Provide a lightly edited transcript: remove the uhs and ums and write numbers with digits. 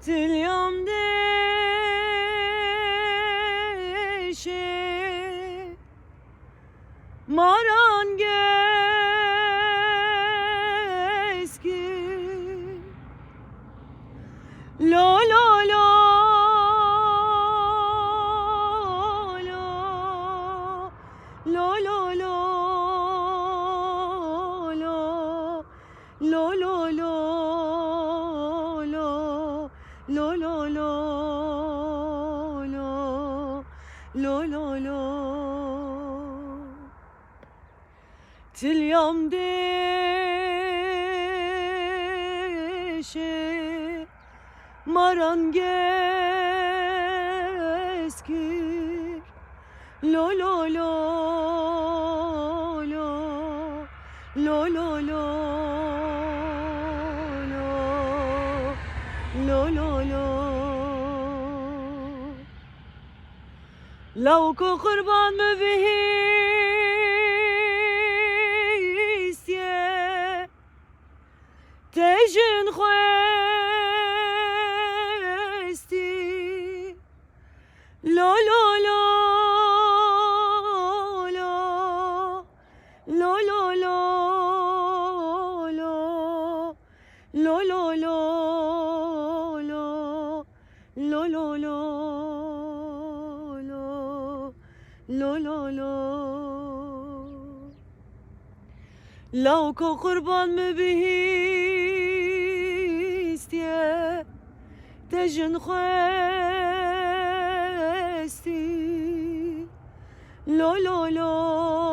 تلیام دیشه ماران گسکی لا لا لا لا لا لا لا لا لا lo lo lo lo lo lo lo Tilyam deşe marangeskir lo lo lo lo lo lo lo lo lo lo لو کو قربان مبهیسیه تجن خواستی لا لا لا لا لا لا لا لا لا لا lo lo lo lo lo lo لو کو قربان مبهیسیه تجن خواستی لا لا لا